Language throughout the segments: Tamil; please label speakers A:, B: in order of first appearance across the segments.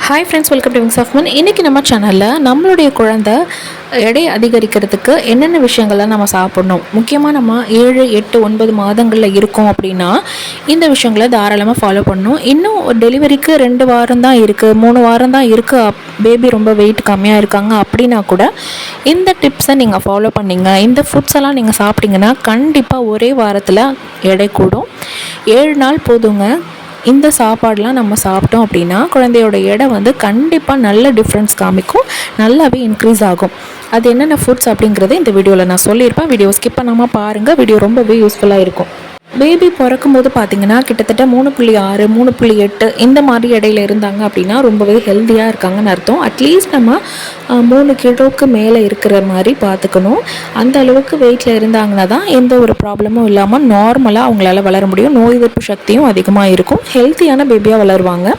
A: Hi friends, welcome to wings of man. இன்றைக்கி நம்ம சேனலில் நம்மளுடைய குழந்தை எடை அதிகரிக்கிறதுக்கு என்னென்ன விஷயங்கள்லாம் நம்ம சாப்பிட்ணும், முக்கியமாக நம்ம 7, 8, 9 மாதங்களில் இருக்கோம் அப்படின்னா இந்த விஷயங்களை தாராளமாக ஃபாலோ பண்ணணும். இன்னும் டெலிவரிக்கு 2 வாரம் தான் இருக்குது, 3 வாரம் தான் இருக்குது, பேபி ரொம்ப வெயிட் கம்மியாக இருக்காங்க அப்படின்னா கூட இந்த டிப்ஸை நீங்கள் ஃபாலோ பண்ணிங்க, இந்த ஃபுட்ஸ் எல்லாம் நீங்கள் சாப்பிட்டீங்கன்னா கண்டிப்பாக ஒரே வாரத்தில் எடை கூடும். 7 நாள் போதுங்க. இந்த சாப்பாடெலாம் நம்ம சாப்பிட்டோம் அப்படின்னா குழந்தையோட எடை வந்து கண்டிப்பாக நல்ல டிஃப்ரென்ஸ் காமிக்கும், நல்லாவே இன்க்ரீஸ் ஆகும். அது என்னென்ன ஃபுட்ஸ் அப்படிங்கிறத இந்த வீடியோவில் நான் சொல்லியிருப்பேன். வீடியோ ஸ்கிப் பண்ணாமல் பாருங்கள், வீடியோ ரொம்பவே யூஸ்ஃபுல்லாக இருக்கும். பேபி பிறக்கும்போது பார்த்திங்கன்னா கிட்டத்தட்ட 3.6, 3.8 இந்த மாதிரி இடையில இருந்தாங்க அப்படின்னா ரொம்பவே ஹெல்த்தியாக இருக்காங்கன்னு அர்த்தம். அட்லீஸ்ட் நம்ம 3 கிலோவுக்கு மேலே இருக்கிற மாதிரி பார்த்துக்கணும். அந்த அளவுக்கு வெயிட்டில் இருந்தாங்கன்னா தான் எந்த ஒரு ப்ராப்ளமும் இல்லாமல் நார்மலாக அவங்களால வளர முடியும். நோய் எதிர்ப்பு சக்தியும் அதிகமாக இருக்கும், ஹெல்த்தியான பேபியாக வளருவாங்க.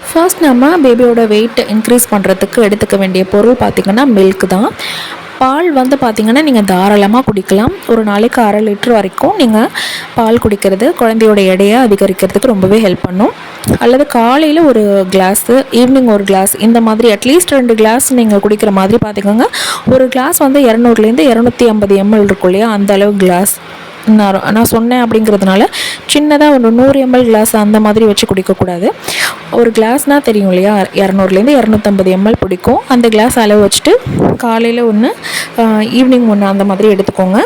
A: ஃபர்ஸ்ட் நம்ம பேபியோட வெயிட் இன்க்ரீஸ் பண்ணுறதுக்கு எடுத்துக்க வேண்டிய பொருள் பார்த்திங்கன்னா மில்க் தான். பால் வந்து பார்த்திங்கன்னா நீங்கள் தாராளமாக குடிக்கலாம். ஒரு நாளைக்கு 1/2 லிட்டர் வரைக்கும் நீங்கள் பால் குடிக்கிறது குழந்தையோட எடையை அதிகரிக்கிறதுக்கு ரொம்பவே ஹெல்ப் பண்ணும். அல்லது காலையில் ஒரு கிளாஸு, ஈவினிங் ஒரு கிளாஸ், இந்த மாதிரி அட்லீஸ்ட் 2 கிளாஸ் நீங்கள் குடிக்கிற மாதிரி பார்த்துக்கோங்க. ஒரு கிளாஸ் வந்து 200லேருந்து 250 ml இருக்கும் இல்லையா, அந்த அளவு கிளாஸ் நான் சொன்னேன் அப்படிங்கிறதுனால சின்னதாக ஒரு 100 ml கிளாஸ் அந்த மாதிரி வச்சு குடிக்கக்கூடாது. ஒரு கிளாஸ்னால் தெரியும் இல்லையா, 200லேருந்து 250 ml பிடிக்கும். அந்த கிளாஸ் அளவு வச்சுட்டு காலையில் ஒன்று, ஈவினிங் ஒன்று அந்த மாதிரி எடுத்துக்கோங்க.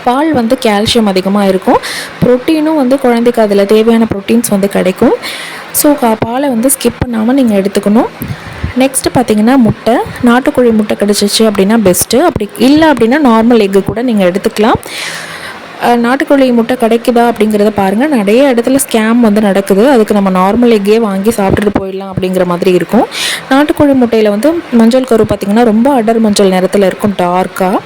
A: பால் வந்து கால்சியம் அதிகமாக இருக்கும், ப்ரோட்டீனும் வந்து குழந்தைக்கு அதில் தேவையான ப்ரோட்டீன்ஸ் வந்து கிடைக்கும். ஸோ பாலை வந்து ஸ்கிப் பண்ணாமல் நீங்கள் எடுத்துக்கணும். நெக்ஸ்ட்டு பார்த்திங்கன்னா முட்டை, நாட்டுக்கோழி முட்டை கிடச்சிச்சு அப்படின்னா பெஸ்ட்டு. அப்படி இல்லை அப்படின்னா நார்மல் எக்கு கூட நீங்கள் எடுத்துக்கலாம். நாட்டுக்கோழி முட்டை கிடைக்குதா அப்படிங்கிறத பாருங்கள். நிறைய இடத்துல ஸ்கேம் வந்து நடக்குது, அதுக்கு நம்ம நார்மல் எக்கே வாங்கி சாப்பிட்டுட்டு போயிடலாம் அப்படிங்கிற மாதிரி இருக்கும். நாட்டுக்கோழி முட்டையில் வந்து மஞ்சள் கரு பார்த்திங்கன்னா ரொம்ப அடர் மஞ்சள் நிறத்தில் இருக்கும், டார்க்காக.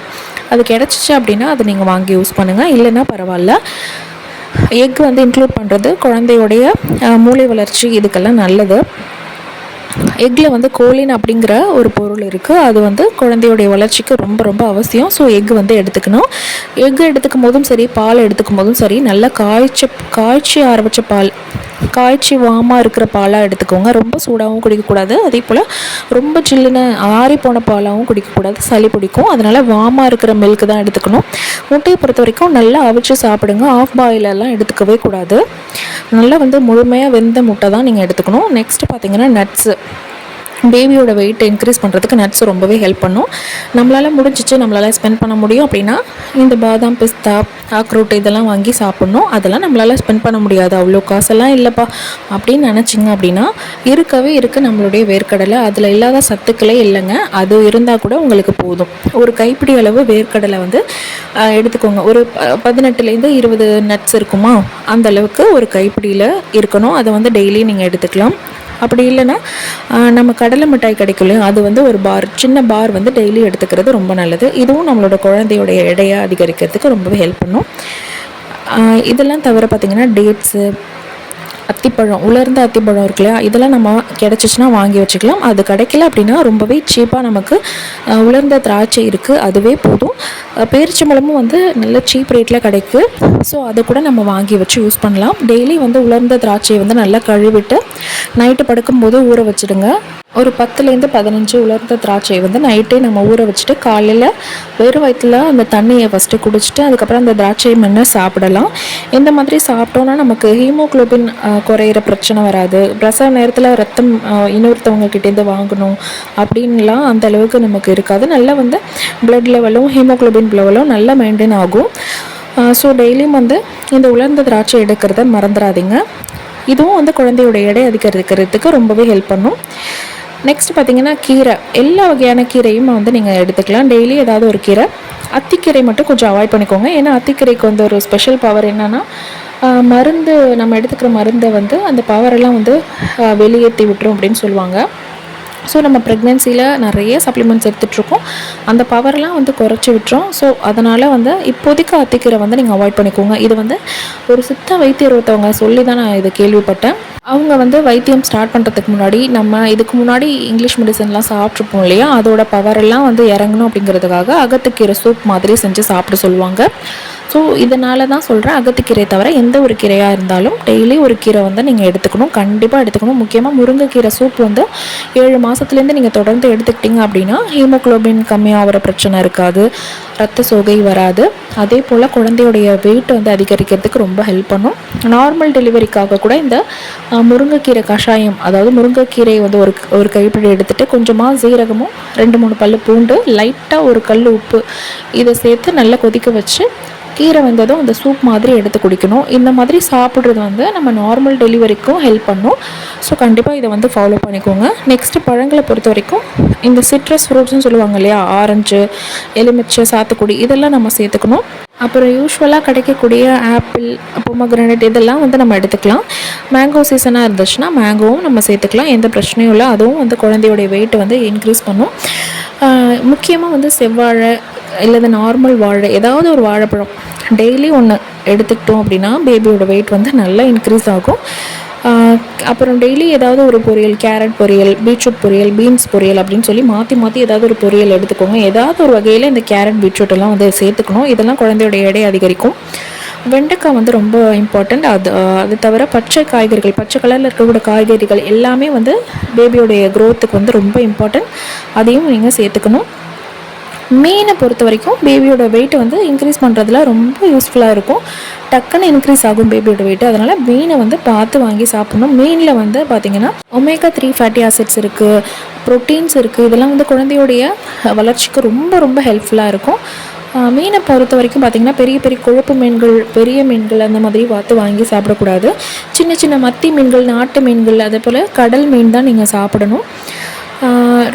A: அது கிடச்சிச்சு அப்படின்னா அதை நீங்கள் வாங்கி யூஸ் பண்ணுங்கள், இல்லைன்னா பரவாயில்ல. எக் வந்து இன்க்ளூட் பண்ணுறது குழந்தையோடைய மூளை வளர்ச்சி இதுக்கெல்லாம் நல்லது. எக்கில் வந்து கோலின் அப்படிங்கிற ஒரு பொருள் இருக்குது, அது வந்து குழந்தையோடைய வளர்ச்சிக்கு ரொம்ப ரொம்ப அவசியம். ஸோ எக் வந்து எடுத்துக்கணும். எக் எடுத்துக்கும் போதும் சரி, பால் எடுத்துக்கும் போதும் சரி, நல்லா காய்ச்சி ஆற வச்ச பால், காய்ச்சி வாமாக இருக்கிற பாலாக எடுத்துக்கோங்க. ரொம்ப சூடாகவும் குடிக்கக்கூடாது, அதே போல் ரொம்ப சில்லுன்னு ஆறி போன பாலாகவும் குடிக்கக்கூடாது, சளி பிடிக்கும். அதனால் வாமாக இருக்கிற மில்க் தான் எடுத்துக்கணும். முட்டையை பொறுத்த வரைக்கும் நல்லா அவிச்சு சாப்பிடுங்க, ஆஃப் பாயிலெல்லாம் எடுத்துக்கவே கூடாது. நல்லா வந்து முழுமையாக வெந்த முட்டை தான் நீங்கள் எடுத்துக்கணும். நெக்ஸ்ட்டு பார்த்திங்கன்னா நட்ஸு. பேபியோட வெயிட்டை இன்க்ரீஸ் பண்ணுறதுக்கு நட்ஸ் ரொம்பவே ஹெல்ப் பண்ணும். நம்மளால் முடிஞ்சிச்சு, நம்மளால் ஸ்பெண்ட் பண்ண முடியும் அப்படின்னா இந்த பாதாம், பிஸ்தா, ஆக்ரோட் இதெல்லாம் வாங்கி சாப்பிட்ணும். அதெல்லாம் நம்மளால் ஸ்பெண்ட் பண்ண முடியாது, அவ்வளோ காசெல்லாம் இல்லைப்பா அப்படின்னு நினச்சிங்க அப்படின்னா இருக்கவே இருக்குது நம்மளுடைய வேர்க்கடலை. அதில் இல்லாத சத்துக்களே இல்லைங்க, அது இருந்தால் கூட உங்களுக்கு போதும். ஒரு கைப்பிடி அளவு வேர்க்கடலை வந்து எடுத்துக்கோங்க. ஒரு 18லேருந்து 20 நட்ஸ் இருக்குமா, அந்த அளவுக்கு ஒரு கைப்பிடியில் இருக்கணும். அதை வந்து டெய்லி நீங்கள் எடுத்துக்கலாம். அப்படி இல்லைன்னா நம்ம கடலை மிட்டாய் கிடைக்கல, அது வந்து ஒரு சின்ன பார் வந்து டெய்லி எடுத்துக்கிறது ரொம்ப நல்லது. இதுவும் நம்மளோட குழந்தையோடைய எடையை அதிகரிக்கிறதுக்கு ரொம்பவே ஹெல்ப் பண்ணும். இதெல்லாம் தவிர பார்த்திங்கன்னா டேட்ஸு, அத்திப்பழம், உலர்ந்த அத்திப்பழம் இருக்கு இல்லையா, இதெல்லாம் நம்ம கிடச்சிச்சின்னா வாங்கி வச்சுக்கலாம். அது கிடைக்கல அப்படின்னா ரொம்பவே சீப்பாக நமக்கு உலர்ந்த திராட்சை இருக்குது, அதுவே போதும். பேரிச்சம்பழமும் வந்து நல்ல சீப் ரேட்டில் கிடைக்குது, ஸோ அதை கூட நம்ம வாங்கி வச்சு யூஸ் பண்ணலாம். டெய்லி வந்து உலர்ந்த திராட்சையை வந்து நல்லா கழுவிட்டு நைட்டு படுக்கும்போது ஊற வச்சுடுங்க. ஒரு 10லேருந்து 15 உலர்ந்த திராட்சையை வந்து நைட்டே நம்ம ஊற வச்சுட்டு காலையில் வெறும் வயிற்றில் அந்த தண்ணியை ஃபஸ்ட்டு குடிச்சிட்டு அதுக்கப்புறம் அந்த திராட்சையை மென்று சாப்பிடலாம். இந்த மாதிரி சாப்பிட்டோன்னா நமக்கு ஹீமோக்ளோபின் குறையிற பிரச்சனை வராது. பிரசவ நேரத்தில் ரத்தம் இன்னொருத்தவங்கக்கிட்டேருந்து வாங்கணும் அப்படின்லாம் அந்த அளவுக்கு நமக்கு இருக்காது. நல்லா வந்து பிளட் லெவலும் ஹீமோக்ளோபின் லெவலும் நல்லா மெயின்டைன் ஆகும். ஸோ டெய்லியும் வந்து இந்த உலர்ந்த திராட்சை எடுக்கிறத மறந்துடாதீங்க. இதுவும் வந்து குழந்தையோட எடை அதிகரிக்கிறதுக்கு ரொம்பவே ஹெல்ப் பண்ணும். நெக்ஸ்ட் பார்த்திங்கன்னா கீரை, எல்லா வகையான கீரையும் வந்து நீங்கள் எடுத்துக்கலாம். டெய்லி ஏதாவது ஒரு கீரை. அத்திக்கீரை மட்டும் கொஞ்சம் அவாய்ட் பண்ணிக்கோங்க, ஏன்னா அத்திக்கீரைக்கு வந்து ஒரு ஸ்பெஷல் பவர் என்னென்னா மருந்து, நம்ம எடுத்துக்கிற மருந்தை வந்து அந்த பவரெல்லாம் வந்து வெளியேற்றி விட்டுரும் அப்படின்னு சொல்லுவாங்க. ஸோ நம்ம ப்ரெக்னென்சியில் நிறைய சப்ளிமெண்ட்ஸ் எடுத்துகிட்ருக்கோம், அந்த பவர்லாம் வந்து குறைச்சி விட்டுரும். ஸோ அதனால் வந்து இப்போதைக்கு அத்திக்கீரை வந்து நீங்கள் அவாய்ட் பண்ணிக்கோங்க. இது வந்து ஒரு சித்த வைத்தியர் ஒருத்தவங்க சொல்லி தான் நான் இதை கேள்விப்பட்டேன். அவங்க வந்து வைத்தியம் ஸ்டார்ட் பண்ணுறதுக்கு முன்னாடி நம்ம இதுக்கு முன்னாடி இங்கிலீஷ் மெடிசன்லாம் சாப்பிட்ருப்போம் இல்லையா, அதோட பவரெல்லாம் வந்து இறங்கணும் அப்படிங்கிறதுக்காக அகத்துக்கீரை சூப் மாதிரி செஞ்சு சாப்பிட சொல்லுவாங்க. ஸோ இதனால தான் சொல்கிறேன், அகத்திக்கீரை தவிர எந்த ஒரு கீரையாக இருந்தாலும் டெய்லி ஒரு கீரை வந்து நீங்கள் எடுத்துக்கணும், கண்டிப்பாக எடுத்துக்கணும். முக்கியமாக முருங்கைக்கீரை சூப் வந்து 7 மாதத்துலேருந்து நீங்கள் தொடர்ந்து எடுத்துக்கிட்டிங்க அப்படின்னா ஹீமோக்ளோபின் கம்மியாகிற பிரச்சனை இருக்காது, ரத்த சோகை வராது. அதே போல் குழந்தையுடைய வெயிட் வந்து அதிகரிக்கிறதுக்கு ரொம்ப ஹெல்ப் பண்ணும். நார்மல் டெலிவரிக்காக கூட இந்த முருங்கைக்கீரை கஷாயம், அதாவது முருங்கைக்கீரை வந்து ஒரு கைப்பிடி எடுத்துகிட்டு கொஞ்சமாக சீரகமும் 2-3 பல்லு பூண்டு, லைட்டாக ஒரு கல் உப்பு இதை சேர்த்து நல்லா கொதிக்க வச்சு கீரை வந்ததும் அந்த சூப் மாதிரி எடுத்து குடிக்கணும். இந்த மாதிரி சாப்பிட்றது வந்து நம்ம நார்மல் டெலிவரிக்கும் ஹெல்ப் பண்ணும். ஸோ கண்டிப்பாக இதை வந்து ஃபாலோ பண்ணிக்கோங்க. நெக்ஸ்ட்டு பழங்களை பொறுத்த வரைக்கும் இந்த சிட்ரஸ் ஃப்ரூட்ஸ்னு சொல்லுவாங்க இல்லையா, ஆரஞ்சு, எலுமிச்சை, சாத்துக்குடி இதெல்லாம் நம்ம சேர்த்துக்கணும். அப்புறம் யூஸ்வலாக கிடைக்கக்கூடிய ஆப்பிள், பொமக்ரானேட் இதெல்லாம் வந்து நம்ம எடுத்துக்கலாம். மேங்கோ சீசனாக இருந்துச்சுன்னா மேங்கோவும் நம்ம சேர்த்துக்கலாம், எந்த பிரச்சனையும் இல்லை. அதுவும் வந்து குழந்தையோடைய வெயிட்டை வந்து இன்க்ரீஸ் பண்ணும். முக்கியமாக வந்து செவ்வாழை இல்லை நார்மல் வாழை, ஏதாவது ஒரு வாழைப்பழம் டெய்லி ஒன்று எடுத்துக்கிட்டோம் அப்படின்னா பேபியோட வெயிட் வந்து நல்லா இன்க்ரீஸ் ஆகும். அப்புறம் டெய்லி ஏதாவது ஒரு பொரியல், கேரட் பொரியல், பீட்ரூட் பொரியல், பீன்ஸ் பொரியல் அப்படின்னு சொல்லி மாற்றி ஏதாவது ஒரு பொரியல் எடுத்துக்கோங்க. ஏதாவது ஒரு வகையில் இந்த கேரட், பீட்ரூட் எல்லாம் வந்து சேர்த்துக்கணும். இதெல்லாம் குழந்தையோட எடை அதிகரிக்கும். வெண்டைக்காய் வந்து ரொம்ப இம்பார்ட்டண்ட். அது தவிர பச்சை காய்கறிகள், பச்சை கலரில் இருக்கக்கூடிய காய்கறிகள் எல்லாமே வந்து பேபியோடைய க்ரோத்துக்கு வந்து ரொம்ப இம்பார்ட்டண்ட். அதையும் நீங்கள் சேர்த்துக்கணும். மீனை பொறுத்த வரைக்கும் பேபியோட வெயிட்டை வந்து இன்க்ரீஸ் பண்ணுறதுல ரொம்ப யூஸ்ஃபுல்லாக இருக்கும். டக்குன்னு இன்க்ரீஸ் ஆகும் பேபியோட வெயிட்டு. அதனால் மீனை வந்து பார்த்து வாங்கி சாப்பிடணும். மீனில் வந்து பார்த்திங்கன்னா ஒமேகா 3 ஃபேட்டி ஆசிட்ஸ் இருக்குது, ப்ரோட்டீன்ஸ் இருக்குது. இதெல்லாம் வந்து குழந்தையோடைய வளர்ச்சிக்கு ரொம்ப ஹெல்ப்ஃபுல்லாக இருக்கும். மீனை பொறுத்த வரைக்கும் பார்த்திங்கன்னா பெரிய கொழுப்பு மீன்கள், பெரிய மீன்கள் அந்த மாதிரி பார்த்து வாங்கி சாப்பிடக்கூடாது. சின்ன மத்தி மீன்கள், நாட்டு மீன்கள், அதே போல் கடல் மீன் தான் நீங்கள் சாப்பிடணும்.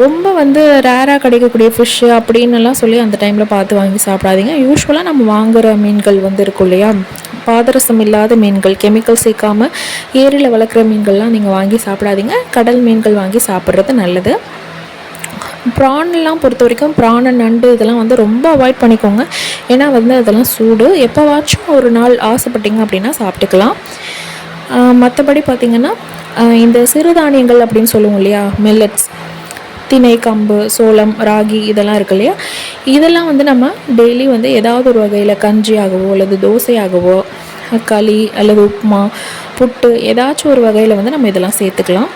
A: ரொம்ப வந்து ரேராக கிடைக்கக்கூடிய ஃபிஷ்ஷு அப்படின்னுலாம் சொல்லி அந்த டைமில் பார்த்து வாங்கி சாப்பிடாதீங்க. யூஸ்வலாக நம்ம வாங்குகிற மீன்கள் வந்து இருக்கும் இல்லையா, பாதரசம் இல்லாத மீன்கள், கெமிக்கல் சேர்க்காமல் ஏரியில் வளர்க்குற மீன்கள்லாம் நீங்கள் வாங்கி சாப்பிடாதீங்க. கடல் மீன்கள் வாங்கி சாப்பிட்றது நல்லது. ப்ரான்லாம் பொறுத்த வரைக்கும் ப்ரான், நண்டு இதெல்லாம் வந்து ரொம்ப அவாய்ட் பண்ணிக்கோங்க. ஏன்னா வந்து அதெல்லாம் சூடு. எப்போவாச்சும் ஒரு நாள் ஆசைப்பட்டீங்க அப்படின்னா சாப்பிட்டுக்கலாம். மற்றபடி பார்த்திங்கன்னா இந்த சிறுதானியங்கள் அப்படின்னு சொல்லுவோம் இல்லையா, மில்லட்ஸ், திணை, கம்பு, சோளம், ராகி இதெல்லாம் இருக்கு இல்லையா, இதெல்லாம் வந்து நம்ம டெய்லி வந்து ஏதாவது ஒரு வகையில் கஞ்சியாகவோ அல்லது தோசையாகவோ, களி அல்லது உப்புமா, புட்டு ஏதாச்சும் ஒரு வகையில் வந்து நம்ம இதெல்லாம் சேர்த்துக்கலாம்.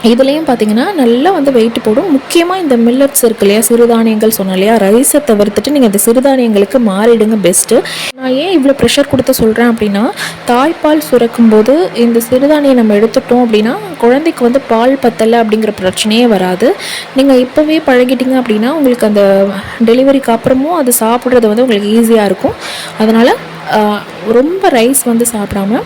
A: இதுலேயும் பார்த்திங்கன்னா நல்லா வந்து வெயிட் போடும். முக்கியமாக இந்த மில்லட்ஸ் இருக்கு இல்லையா, சிறுதானியங்கள் சொன்னோம் இல்லையா, ரைஸை தவிர்த்துட்டு நீங்கள் இந்த சிறுதானியங்களுக்கு மாறிடுங்க பெஸ்ட்டு. நான் ஏன் இவ்வளோ ப்ரெஷர் கொடுத்து சொல்கிறேன் அப்படின்னா, தாய்ப்பால் சுரக்கும்போது இந்த சிறுதானியம் நம்ம எடுத்துட்டோம் அப்படின்னா குழந்தைக்கு வந்து பால் பத்தலை அப்படிங்கிற பிரச்சனையே வராது. நீங்கள் இப்போவே பழகிட்டீங்க அப்படின்னா உங்களுக்கு அந்த டெலிவரிக்கு அப்புறமும் அது சாப்பிட்றது வந்து உங்களுக்கு ஈஸியாக இருக்கும். அதனால் ரொம்ப ரைஸ் வந்து சாப்பிடாம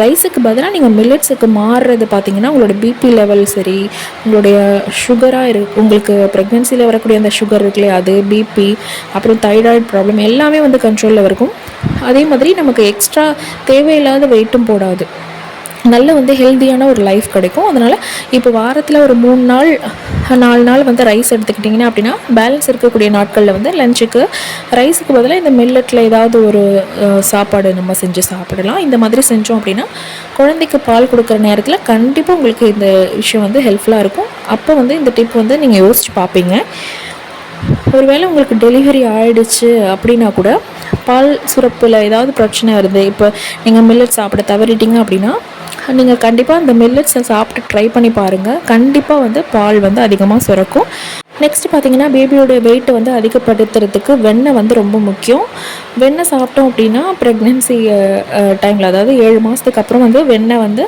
A: ரைஸுக்கு பதிலாக நீங்கள் மில்லட்ஸுக்கு மாறுறது பார்த்திங்கன்னா உங்களோட பிபி லெவல் சரி, உங்களுடைய சுகராக உங்களுக்கு ப்ரெக்னென்சியில் வரக்கூடிய அந்த சுகர் இருக்குல்லையே அது, பிபி, அப்புறம் தைராய்டு ப்ராப்ளம் எல்லாமே வந்து கண்ட்ரோலில் இருக்கும். அதே மாதிரி நமக்கு எக்ஸ்ட்ரா தேவையில்லாத வெயிட்டும் போடாது. நல்ல வந்து ஹெல்த்தியான ஒரு லைஃப் கிடைக்கும். அதனால் இப்போ வாரத்தில் ஒரு 3 நாள் 4 நாள் வந்து ரைஸ் எடுத்துக்கிட்டிங்கன்னா அப்படின்னா பேலன்ஸ் இருக்கக்கூடிய நாட்களில் வந்து லஞ்சுக்கு ரைஸுக்கு பதிலாக இந்த மில்லட்டில் ஏதாவது ஒரு சாப்பாடு நம்ம செஞ்சு சாப்பிடலாம். இந்த மாதிரி செஞ்சோம் அப்படின்னா குழந்தைக்கு பால் கொடுக்குற நேரத்தில் கண்டிப்பாக உங்களுக்கு இந்த விஷயம் வந்து ஹெல்ப்ஃபுல்லாக இருக்கும். அப்போ வந்து இந்த டிப் வந்து நீங்கள் யோசிச்சு பார்ப்பீங்க. ஒருவேளை உங்களுக்கு டெலிவரி ஆகிடுச்சு அப்படின்னா கூட பால் சுரப்பில் ஏதாவது பிரச்சனை வருது, இப்போ நீங்கள் மில்லட் சாப்பிட தவறிட்டீங்க அப்படின்னா நீங்கள் கண்டிப்பாக இந்த மில்லட்ஸை சாப்பிட்டு ட்ரை பண்ணி பாருங்கள். கண்டிப்பாக வந்து பால் வந்து அதிகமாக சுரக்கும். நெக்ஸ்ட் பார்த்திங்கன்னா பேபியோட வெயிட்டை வந்து அதிகப்படுத்துறதுக்கு வெண்ணெய் வந்து ரொம்ப முக்கியம். வெண்ணெய் சாப்பிட்டோம் அப்படின்னா ப்ரெக்னென்சி டைமில், அதாவது 7 மாதத்துக்கு அப்புறம் வந்து வெண்ணெய் வந்து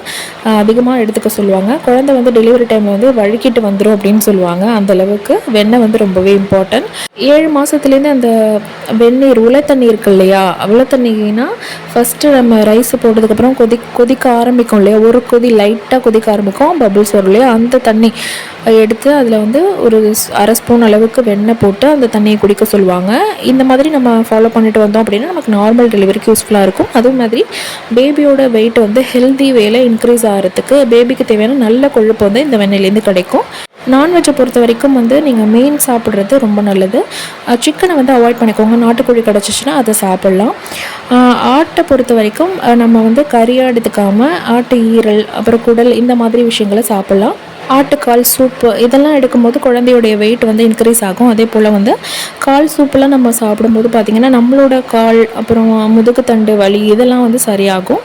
A: அதிகமாக எடுத்துக்க சொல்லுவாங்க. குழந்தை வந்து டெலிவரி டைமில் வந்து வழுக்கிட்டு வந்துடும் அப்படின்னு சொல்லுவாங்க. அந்தளவுக்கு வெண்ணெய் வந்து ரொம்பவே இம்பார்ட்டன்ட். 7 மாதத்துலேருந்து அந்த வெந்நீர், உலத்தண்ணி இருக்கு இல்லையா, உலத்தண்ணினா ஃபஸ்ட்டு நம்ம ரைஸ் போட்டதுக்கப்புறம் கொதிக்க ஆரம்பிக்கும் இல்லையா, ஒரு கொதி லைட்டாக கொதிக்க ஆரம்பிக்கும், பபிள்ஸ் வரும் இல்லையா, அந்த தண்ணி எடுத்து அதில் வந்து ஒரு 1/2 ஸ்பூன் அளவுக்கு வெண்ணெய் போட்டு அந்த தண்ணியை குடிக்க சொல்லுவாங்க. இந்த மாதிரி நம்ம ஃபாலோ பண்ணிட்டு வந்தோம் அப்படின்னா நமக்கு நார்மல் டெலிவரிக்கு யூஸ்ஃபுல்லாக இருக்கும். அதே மாதிரி பேபியோட வெயிட் வந்து ஹெல்தி வேலை இன்க்ரீஸ் ஆகிறதுக்கு பேபிக்கு தேவையான நல்ல கொழுப்பு வந்து இந்த வெண்ணெயிலேருந்து கிடைக்கும். நான்வெஜ்ஜை பொறுத்த வரைக்கும் வந்து நீங்கள் மீன் சாப்பிட்றது ரொம்ப நல்லது. சிக்கனை வந்து அவாய்ட் பண்ணிக்கோங்க. நாட்டுக்கோழி கிடச்சிச்சின்னா அதை சாப்பிட்லாம். ஆட்டை பொறுத்த வரைக்கும் நம்ம வந்து கறியாக எடுத்துக்காமல் ஆட்டு ஈரல், அப்புறம் குடல், இந்த மாதிரி விஷயங்களை சாப்பிட்லாம். ஆட்டுக்கால் சூப்பு இதெல்லாம் எடுக்கும்போது குழந்தையுடைய வெயிட் வந்து இன்க்ரீஸ் ஆகும். அதே போல் வந்து கால் சூப்பெலாம் நம்ம சாப்பிடும்போது பார்த்திங்கன்னா நம்மளோட கால் அப்புறம் முதுகுத்தண்டு வலி இதெல்லாம் வந்து சரியாகும்.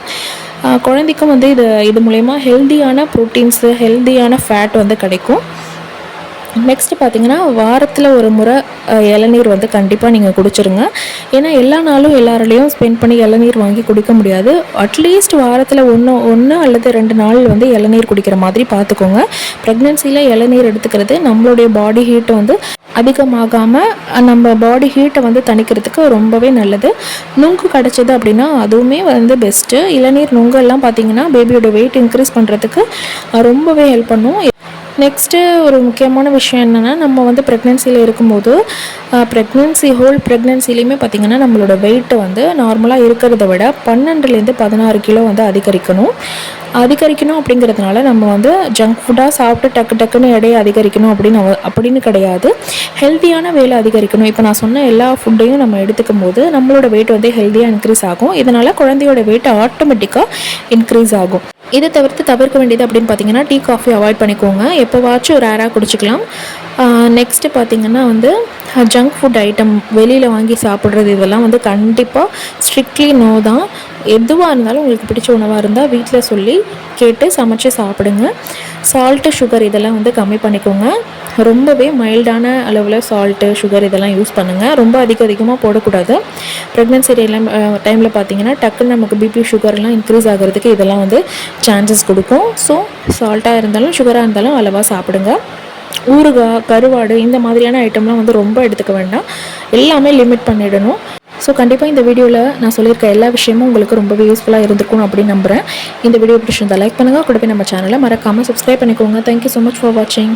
A: குழந்தைக்கும் வந்து இது மூலயமா ஹெல்த்தியான ப்ரோட்டீன்ஸு ஹெல்த்தியான ஃபேட் வந்து கிடைக்கும். நெக்ஸ்ட்டு பார்த்திங்கன்னா வாரத்தில் ஒரு முறை இளநீர் வந்து கண்டிப்பாக நீங்கள் குடிச்சிருங்க. ஏன்னா எல்லா நாளும் எல்லாராலையும் ஸ்பெண்ட் பண்ணி இளநீர் வாங்கி குடிக்க முடியாது. அட்லீஸ்ட் வாரத்தில் ஒன்று அல்லது 2 நாள் வந்து இளநீர் குடிக்கிற மாதிரி பார்த்துக்கோங்க. ப்ரெக்னென்சியில் இளநீர் எடுத்துக்கிறது நம்மளுடைய பாடி ஹீட்டை வந்து அதிகமாகாமல் நம்ம பாடி ஹீட்டை வந்து தணிக்கிறதுக்கு ரொம்பவே நல்லது. நுங்கு கிடச்சிது அப்படின்னா அதுவுமே வந்து பெஸ்ட்டு. இளநீர் நுங்கெல்லாம் பார்த்திங்கன்னா பேபியோட வெயிட் இன்க்ரீஸ் பண்ணுறதுக்கு ரொம்பவே ஹெல்ப் பண்ணும். நெக்ஸ்ட்டு ஒரு முக்கியமான விஷயம் என்னென்னா, நம்ம வந்து ப்ரெக்னென்சியில் இருக்கும்போது ஹோல் ப்ரெக்னென்சிலையுமே பார்த்திங்கன்னா நம்மளோட வெயிட்டை வந்து நார்மலாக இருக்கிறத விட 12லேருந்து 16 கிலோ வந்து அதிகரிக்கணும் அப்படிங்கிறதுனால நம்ம வந்து ஜங்க் ஃபுட்டாக சாப்பிட்டு டக்குன்னு எடையை அதிகரிக்கணும் அப்படின்னு கிடையாது. ஹெல்த்தியான வேலை அதிகரிக்கணும். இப்போ நான் சொன்ன எல்லா ஃபுட்டையும் நம்ம எடுத்துக்கும் போது நம்மளோட வெயிட் வந்து ஹெல்த்தியாக இன்க்ரீஸ் ஆகும். இதனால் குழந்தையோட வெயிட் ஆட்டோமேட்டிக்காக இன்க்ரீஸ் ஆகும். இதை தவிர்க்க வேண்டியது அப்படின்னு பார்த்தீங்கன்னா டீ காஃபி அவாய்ட் பண்ணிக்கோங்க. எப்போவாச்சும் ரேராக குடிச்சிக்கலாம். நெக்ஸ்ட்டு பார்த்திங்கன்னா வந்து ஜங்க் ஃபுட் ஐட்டம் வெளியில் வாங்கி சாப்பிட்றது இதெல்லாம் வந்து கண்டிப்பாக ஸ்ட்ரிக்ட்லி நோ தான். எதுவாக இருந்தாலும் உங்களுக்கு பிடிச்ச உணவாக இருந்தால் வீட்டில் சொல்லி கேட்டு சமைச்சு சாப்பிடுங்க. சால்ட்டு சுகர் இதெல்லாம் வந்து கம்மி பண்ணிக்கோங்க. ரொம்பவே மைல்டான அளவில் சால்ட்டு சுகர் இதெல்லாம் யூஸ் பண்ணுங்கள். ரொம்ப அதிகமாக போடக்கூடாது. ப்ரெக்னென்சி டைமில் பார்த்திங்கன்னா டக்குன்னு நமக்கு பிபி சுகர்லாம் இன்க்ரீஸ் ஆகிறதுக்கு இதெல்லாம் வந்து சான்சஸ் கொடுக்கும். ஸோ சால்ட்டாக இருந்தாலும் சுகராக இருந்தாலும் அளவாக சாப்பிடுங்க. ஊறுகாய் கருவாடு இந்த மாதிரியான ஐட்டம்லாம் வந்து ரொம்ப எடுத்துக்க வேண்டாம். எல்லாமே லிமிட் பண்ணிடணும். ஸோ கண்டிப்பாக இந்த வீடியோவில் நான் சொல்லியிருக்க எல்லா விஷயமும் உங்களுக்கு ரொம்பவே யூஸ்ஃபுல்லாக இருந்திருக்கும் அப்படின்னு நம்புகிறேன். இந்த வீடியோ பிடிச்சிருந்தால் லைக் பண்ணுங்கள். கூடவே நம்ம சேனலை மறக்காமல் சப்ஸ்கிரைப் பண்ணிக்கோங்க. தேங்க்யூ ஸோ மச் ஃபார் வாட்சிங்.